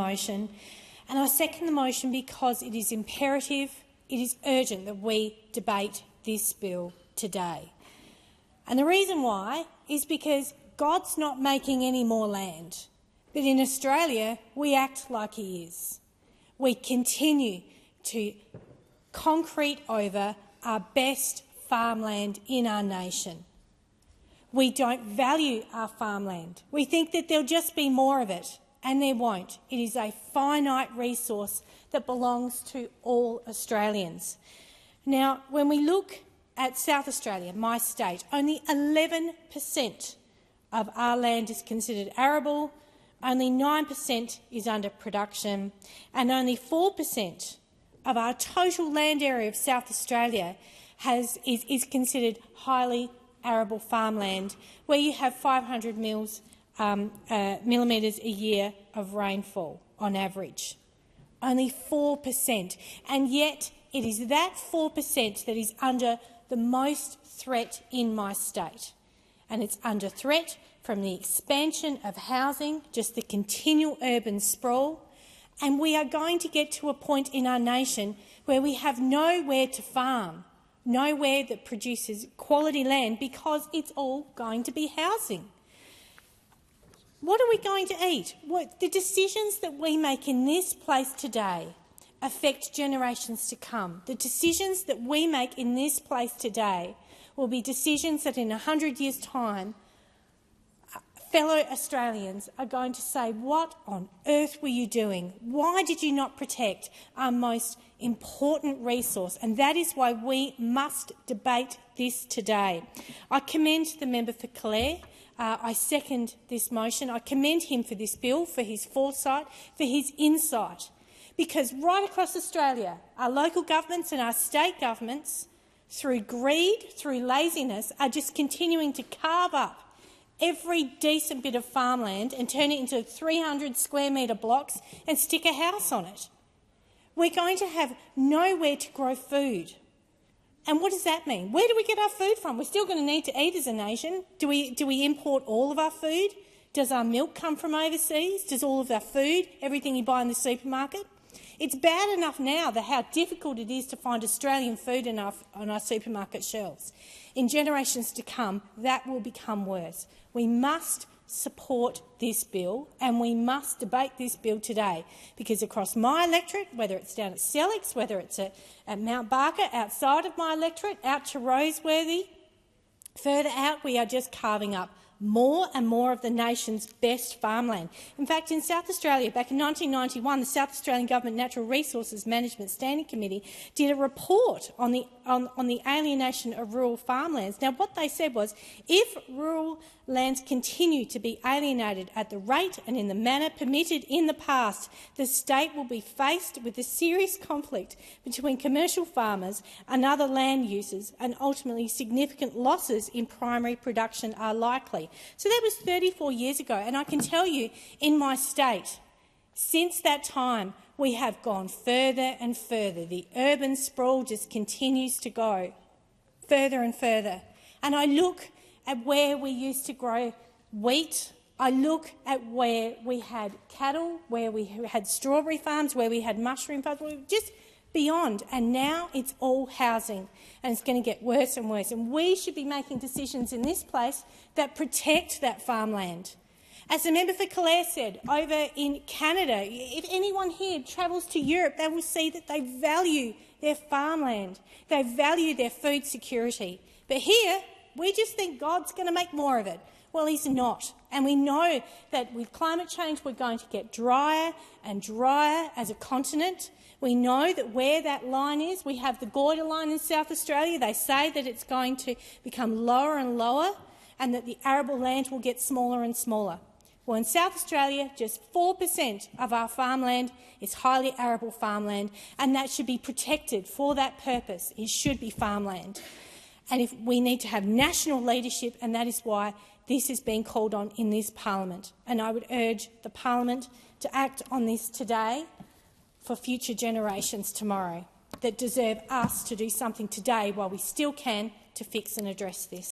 motion, and I second the motion because it is imperative, it is urgent that we debate this bill today. And the reason why is because God's not making any more land. But in Australia, we act like he is. We continue to concrete over our best farmland in our nation. We don't value our farmland. We think that there'll just be more of it, and there won't. It is a finite resource that belongs to all Australians. Now, when we look at South Australia, my state, only 11% of our land is considered arable, only 9% is under production, and only 4% of our total land area of South Australia is considered highly arable farmland, where you have 500 millimetres a year of rainfall on average. Only 4%. And yet it is that 4% that is under the most threat in my state. And it's under threat from the expansion of housing, just the continual urban sprawl. And we are going to get to a point in our nation where we have nowhere to farm, nowhere that produces quality land, because it's all going to be housing. What are we going to eat? The decisions that we make in this place today affect generations to come. The decisions that we make in this place today will be decisions that in 100 years' time, fellow Australians are going to say, what on earth were you doing? Why did you not protect our most important resource? And that is why we must debate this today. I commend the member for Clare. I second this motion. I commend him for this bill, for his foresight, for his insight. Because right across Australia, our local governments and our state governments, through greed, through laziness, are just continuing to carve up every decent bit of farmland and turn it into 300 square metre blocks and stick a house on it. We're going to have nowhere to grow food. And what does that mean? Where do we get our food from? We're still going to need to eat as a nation. Do we import all of our food? Does our milk come from overseas? Does all of our food, everything you buy in the supermarket? It's bad enough now that how difficult it is to find Australian food on our supermarket shelves. In generations to come, that will become worse. We must support this bill, and we must debate this bill today, because across my electorate, whether it's down at Sellex, whether it's at Mount Barker, outside of my electorate, out to Roseworthy, further out, we are just carving up more and more of the nation's best farmland. In fact, in South Australia, back in 1991, the South Australian Government Natural Resources Management Standing Committee did a report on the alienation of rural farmlands. Now, what they said was, if rural lands continue to be alienated at the rate and in the manner permitted in the past, the state will be faced with a serious conflict between commercial farmers and other land users, and ultimately significant losses in primary production are likely. So that was 34 years ago, and I can tell you, in my state, since that time, we have gone further and further. The urban sprawl just continues to go further and further. And I look at where we used to grow wheat. I look at where we had cattle, where we had strawberry farms, where we had mushroom farms, just beyond. And now it's all housing, and it's going to get worse and worse. And we should be making decisions in this place that protect that farmland. As the member for Clare said, over in Canada, if anyone here travels to Europe, they will see that they value their farmland. They value their food security. But here, we just think God's going to make more of it. Well, he's not. And we know that with climate change, we're going to get drier and drier as a continent. We know that where that line is, we have the Goyder line in South Australia. They say that it's going to become lower and lower, and that the arable land will get smaller and smaller. Well, in South Australia, just 4% of our farmland is highly arable farmland, and that should be protected for that purpose. It should be farmland. And if we need to have national leadership, and that is why this is being called on in this parliament. And I would urge the parliament to act on this today for future generations tomorrow that deserve us to do something today while we still can to fix and address this.